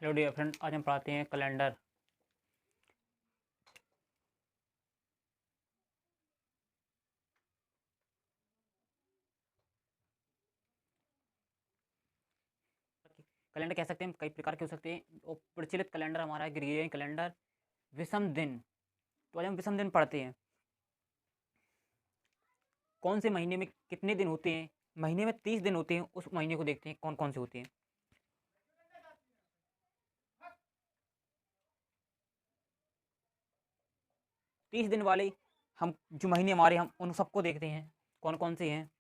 Hello dear friend, आज हम पढ़ाते हैं कैलेंडर। कैलेंडर कह सकते हैं, कई प्रकार के हो सकते हैं। और प्रचलित कैलेंडर हमारा है ग्रिगोरियन कैलेंडर। विषम दिन, तो आज हम विषम दिन पढ़ते हैं। कौन से महीने में कितने दिन होते हैं? महीने में 30 दिन होते हैं। उस महीने को देखते हैं कौन कौन से होते हैं। 30 दिन वाले हम जो महीने हमारे, हम उन सबको देखते हैं कौन कौन से हैं।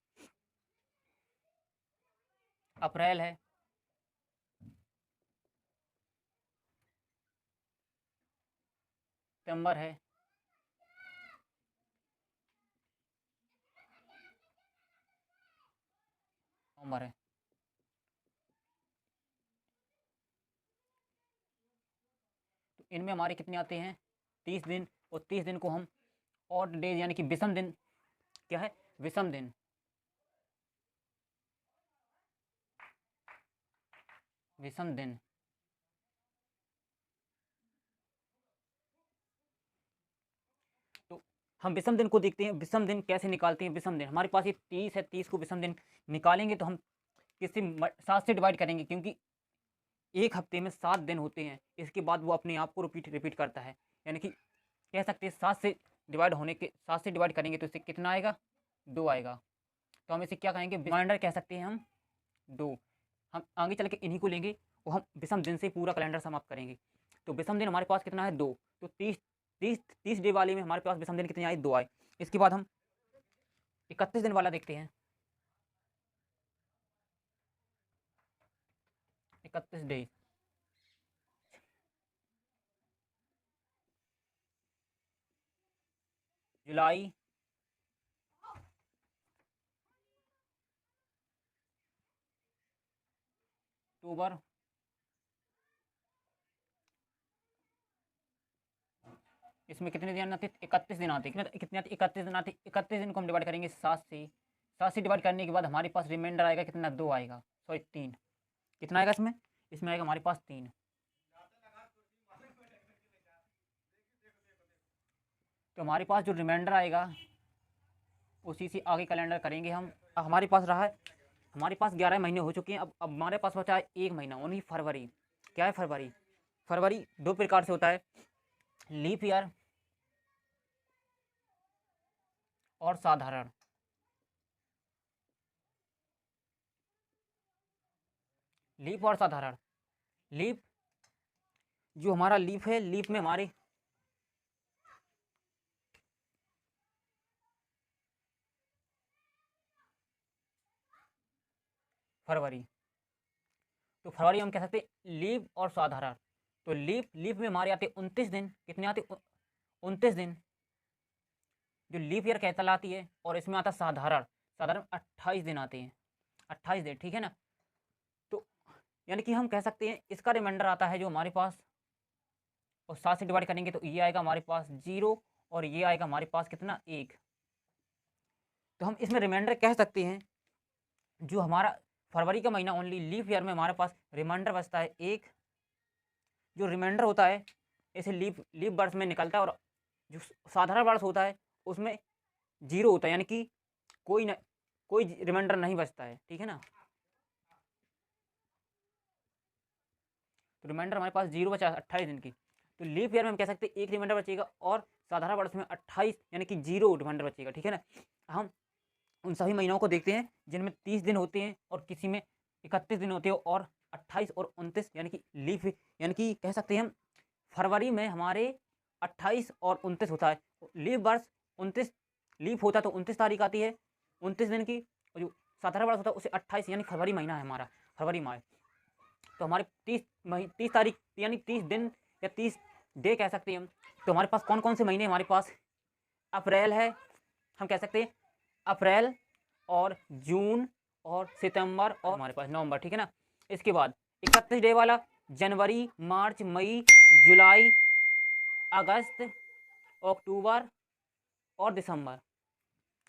अप्रैल है, सितंबर है, नवंबर है। तो इनमें हमारे कितने आते हैं? 30 दिन। और 30 दिन को हम ऑड डेज यानी कि विषम दिन, क्या है? विषम दिन। विषम दिन। तो हम विषम दिन को देखते हैं। विषम दिन कैसे निकालते हैं? विषम दिन हमारे पास ये 30 है, 30 को विषम दिन निकालेंगे तो हम किसी 7 से डिवाइड करेंगे, क्योंकि एक हफ्ते में 7 दिन होते हैं। इसके बाद वो अपने आप को रिपीट रिपीट करता है, यानी कि कह सकते हैं 7 से डिवाइड करेंगे तो इससे कितना आएगा? 2 आएगा। तो हम इसे क्या कहेंगे? रिमाइंडर कह सकते हैं हम 2। हम आगे चल के इन्हीं को लेंगे और हम विषम दिन से पूरा कैलेंडर समाप्त करेंगे। तो विषम दिन हमारे पास कितना है? 2। तो 30 डे वाले में हमारे पास विषम दिन कितने आए? 2 आए। इसके बाद हम 31 दिन वाला देखते हैं। 31 डे। जुलाई, अक्टूबर, इसमें कितने दिन आते? 31 दिन आते। कितने आते? 31 दिन आते। 31 दिन को हम डिवाइड करेंगे 7 से डिवाइड करने के बाद हमारे पास रिमाइंडर आएगा कितना? 2 आएगा, सॉरी 3। कितना आएगा इसमें? इसमें आएगा हमारे पास 3। तो हमारे पास जो रिमाइंडर आएगा उसी से आगे कैलेंडर करेंगे हम। अब हमारे पास रहा है, हमारे पास 11 महीने हो चुके हैं। अब हमारे पास बचा है एक महीना, ओनली फरवरी। क्या है फरवरी? फरवरी 2 प्रकार से होता है, लीप ईयर और साधारण। लीप और साधारण। लीप, जो हमारा लीप है, लीप में हमारे फरवरी, तो फरवरी हम कह सकते हैं लीप और साधारण। तो लीप लीप में हमारे आते 29 दिन। कितने आते? 29 दिन, जो लीप ईयर कहलाती है। और इसमें आता साधारण, साधारण 28 दिन आते हैं। 28 दिन, ठीक है ना? तो यानी कि हम कह सकते हैं इसका रिमाइंडर आता है जो हमारे पास, और 7 से डिवाइड करेंगे तो ये आएगा हमारे पास 0, और ये आएगा हमारे पास कितना? 1। तो हम इसमें रिमाइंडर कह सकते हैं जो हमारा फरवरी का महीना ओनली लीप ईयर में हमारे पास रिमाइंडर बचता है 1। जो रिमाइंडर होता है ऐसे लीप लीप वर्ष में निकलता है। और जो साधारण वर्ष होता है उसमें 0 होता है, यानी कि कोई रिमाइंडर नहीं बचता है, ठीक है ना? तो रिमाइंडर हमारे पास 0 बचा 28 दिन की। तो लीप ईयर में हम कह सकते हैं 1 रिमाइंडर बचेगा, और साधारण वर्ष में 28 यानी कि 0 रिमाइंडर बचेगा, ठीक है ना? हम उन सभी महीनों को देखते हैं जिनमें 30 दिन होते हैं और किसी में 31 दिन होते हैं, और 28 और 29 यानी कि लीप, यानी कि कह सकते हैं हम फरवरी में हमारे 28 और 29 होता है। लीप वर्ष 29 लीप होता है तो 29 तारीख आती है 29 दिन की। और जो साधारण वर्ष होता है उसे 28, यानी फरवरी महीना है हमारा, फरवरी माह। तो हमारे 30 तारीख यानी 30 दिन या 30 डे कह सकते हैं हम। तो हमारे पास कौन कौन से महीने हमारे पास? अप्रैल है, हम कह सकते हैं अप्रैल, और जून, और सितंबर, और हमारे पास नवंबर, ठीक है ना? इसके बाद 31 डे वाला जनवरी, मार्च, मई, जुलाई, अगस्त, अक्टूबर और दिसंबर,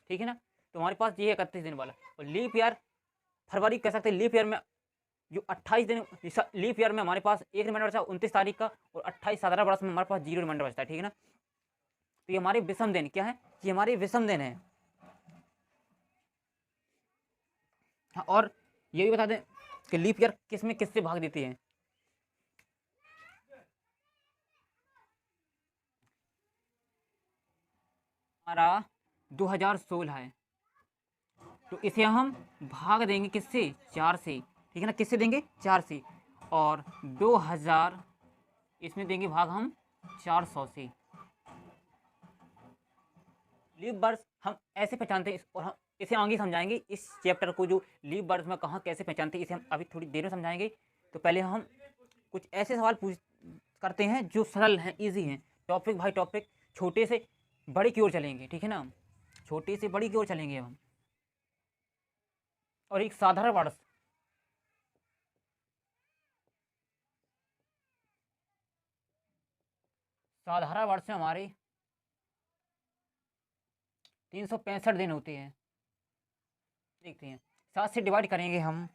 ठीक है ना? तो हमारे पास ये 31 दिन वाला। और लीप ईयर फरवरी कह सकते हैं लीप ईयर में जो 28 दिन लीप ईयर में हमारे पास एक रिमाइंडर बचा 29 तारीख का, और 28 साधारण वर्ष में हमारे पास 0 रिमाइंडर बचता है, ठीक है ना। तो ये हमारे विषम दिन क्या है, ये हमारे विषम दिन है। हाँ, और ये भी बता दें कि लीप ईयर किस में किससे भाग देती है। हमारा 2016 है, तो इसे हम भाग देंगे किससे, 4 से, ठीक है ना। किससे देंगे, 4 से। और 2000 इसमें देंगे भाग हम 400 से। लीप वर्ष हम ऐसे पहचानते हैं, और हम इसे आगे समझाएंगे। इस चैप्टर को जो लीप वर्ष में कहाँ कैसे पहचानते हैं, इसे हम अभी थोड़ी देर में समझाएंगे। तो पहले हम कुछ ऐसे सवाल पूछ करते हैं जो सरल हैं, इजी हैं। टॉपिक बाय टॉपिक छोटे से बड़े की ओर चलेंगे, ठीक है ना। छोटे से बड़ी की ओर चलेंगे हम। और एक साधारण वर्ष, साधारण वर्ष में हमारे 365 दिन होते हैं। देखते हैं, 7 से डिवाइड करेंगे हम।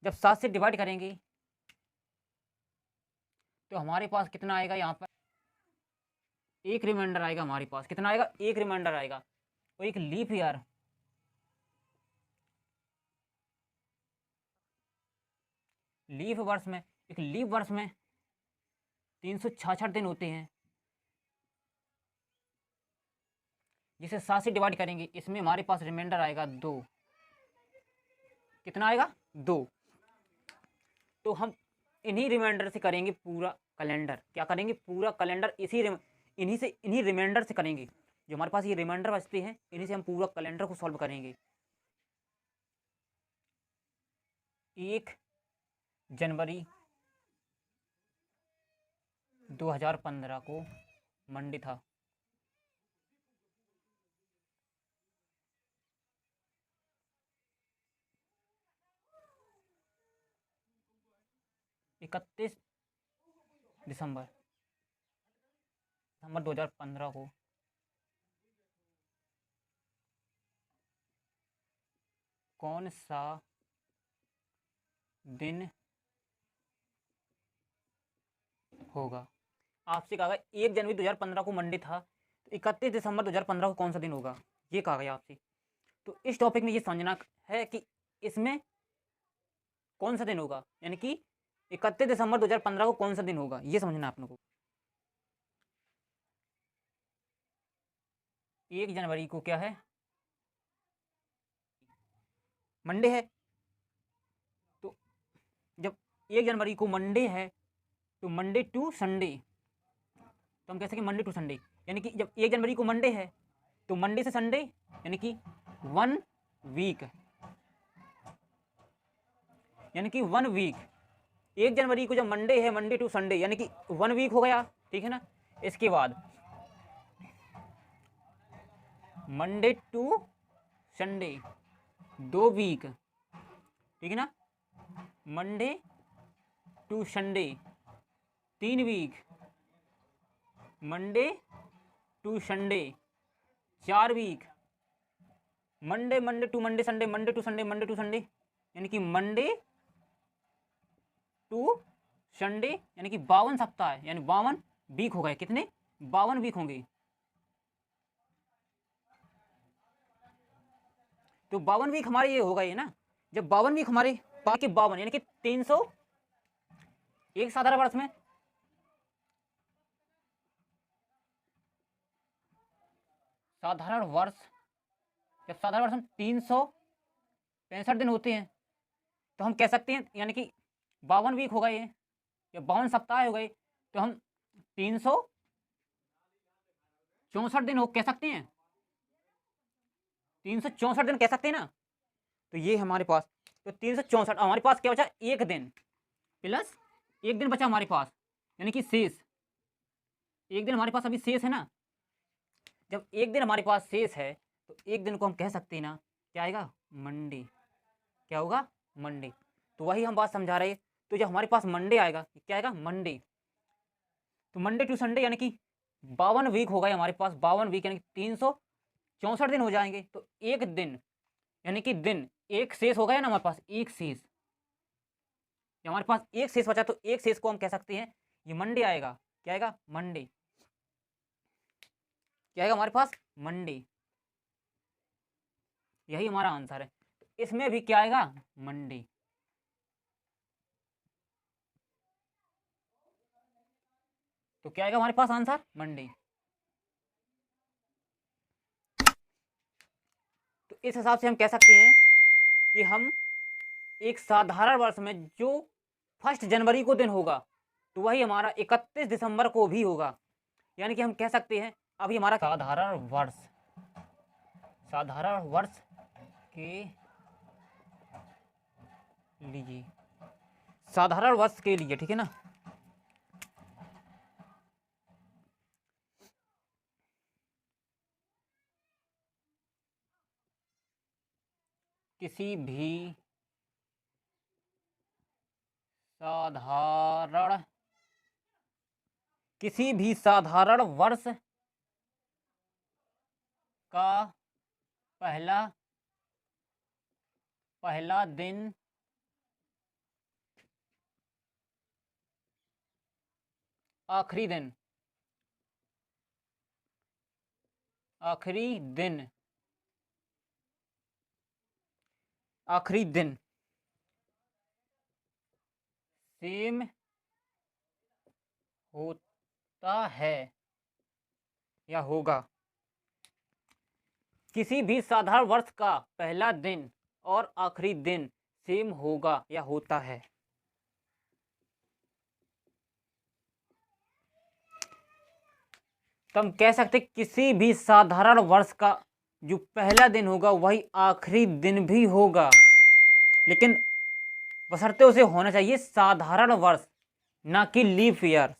जब 7 से डिवाइड करेंगे तो हमारे पास कितना आएगा, यहाँ पर एक रिमाइंडर आएगा हमारे पास। कितना आएगा, एक रिमाइंडर आएगा। तो एक लीप ईयर, लीप वर्ष में, एक लीप वर्ष में 366 दिन होते हैं, जिसे 7 से डिवाइड करेंगे। इसमें हमारे पास रिमाइंडर आएगा 2। कितना आएगा, 2। तो हम इन्हीं रिमाइंडर से करेंगे पूरा कैलेंडर। क्या करेंगे, पूरा कैलेंडर इन्हीं रिमाइंडर से करेंगे। जो हमारे पास ये रिमाइंडर बचते हैं, इन्हीं से हम पूरा कैलेंडर को सॉल्व करेंगे। 1 जनवरी 2015 को मंडे था। इकतीस दिसंबर 2015 को कौन सा दिन होगा। आपसे कहा गया 1 जनवरी 2015 को मंडे था, तो 31 दिसंबर 2015 को कौन सा दिन होगा, ये कहा गया आपसे। तो इस टॉपिक में ये समझना है कि इसमें कौन सा दिन होगा, यानी कि 31 दिसंबर 2015 को कौन सा दिन होगा, ये समझना आप लोगों को। 1 जनवरी को क्या है, मंडे है। तो जब 1 जनवरी को मंडे है, तो मंडे टू संडे, तो हम कह सकें मंडे टू संडे, यानी कि जब 1 जनवरी को मंडे है तो मंडे से संडे, यानी कि 1 वीक, यानी कि 1 वीक। 1 जनवरी को जब मंडे है, मंडे टू संडे, यानी कि 1 वीक हो गया, ठीक है ना। इसके बाद मंडे टू संडे 2 वीक, ठीक है ना। Monday to Sunday 3 week, Monday to Sunday 4 week, Monday to Monday Sunday, Monday to Sunday, Monday to Sunday, यानी कि मंडे टू संडे, यानी कि 52 सप्ताह है, यानी 52 वीक हो गए। कितने, 52 वीक होंगे। तो 52 वीक हमारे ये हो गए ना। जब 52 वीक हमारे बाकी 52, यानी कि 300 एक साधारण वर्ष में, साधारण वर्ष, जब साधारण वर्ष में 365 दिन होते हैं, तो हम कह सकते हैं, यानी कि 52 वीक हो गए या 52 सप्ताह हो गए, तो हम 364 दिन हो कह सकते हैं, 364 दिन कह सकते हैं ना। तो ये हमारे पास, तो 364 हमारे पास क्या बचा, 1 दिन प्लस 1 दिन बचा हमारे पास, यानी कि शेष 1 दिन हमारे पास अभी शेष है ना। जब 1 दिन हमारे पास शेष है, तो 1 दिन को हम कह सकते हैं ना, क्या आएगा, मंडे। क्या होगा, मंडे। तो वही हम बात समझा रहे हैं। तो जब हमारे पास मंडे आएगा, क्या आएगा, मंडे। तो मंडे टू संडे, यानी कि 52 वीक हो गए हमारे पास, 52 वीक यानी कि 364 दिन हो जाएंगे। तो 1 दिन, यानी कि दिन एक शेष हो गया ना हमारे पास, एक शेष, या हमारे पास एक शेष बचा, तो एक शेष को हम कह सकते हैं ये मंडे आएगा। क्या आएगा? मंडे। क्या आएगा हमारे पास? मंडे। यही हमारा आंसर है। इसमें भी क्या आएगा? मंडे। तो क्या आएगा हमारे पास आंसर? मंडे। तो इस हिसाब से हम कह सकते हैं कि हम एक साधारण वर्ष में जो 1 जनवरी को दिन होगा तो वही हमारा 31 दिसंबर को भी होगा। यानी कि हम कह सकते हैं अभी हमारा साधारण वर्ष के लिए, साधारण वर्ष के लिए, ठीक है ना, किसी भी साधारण वर्ष का पहला दिन आखिरी दिन सेम होता है या होगा। किसी भी साधारण वर्ष का पहला दिन और आखिरी दिन सेम होगा या होता है। तो हम कह सकते किसी भी साधारण वर्ष का जो पहला दिन होगा वही आखिरी दिन भी होगा, लेकिन बशर्ते उसे होना चाहिए साधारण वर्ष, ना कि लीप ईयर्स।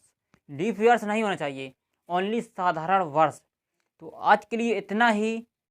लीप ईयर्स नहीं होना चाहिए, ओनली साधारण वर्ष। तो आज के लिए इतना ही।